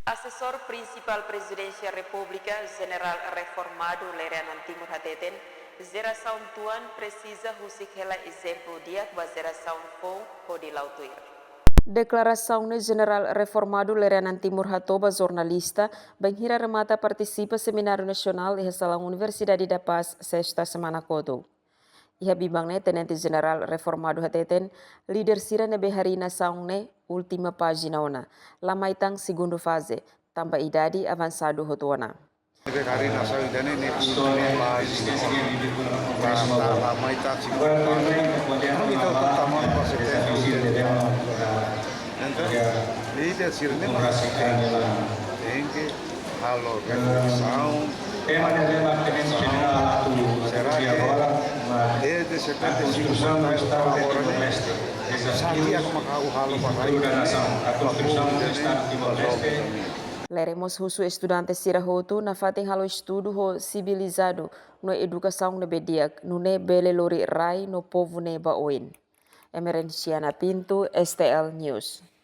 Asesor Principal Presidencia República, General Reformado Lerianan Timur Hateten, geração tuan precisa husikela exemplo dia que geração fou pode lautuir. Declaração no General Reformado Lerianan Timur Hatoba jornalista, Banhira Remata participa Seminário Nacional e Salão Universidade da Paz sexta semana kodo. Iha bibangne Tenente General Reformado Hateten, líder sira nebe hari nação ne última página ona, lamaitang segundo fase, tambah idade avançado hotuana. Nebe hari nação idane ne última página, lamaitang segundo fase, itu pertama líder sira ne tem halo organização, desde 75 anos Leremos husu estudante sira hotu na fating halo estudo ho civilizado no educação ne bediak no ne bele lori rai no povo ne baoin. Emerenciana Pinto, STL News.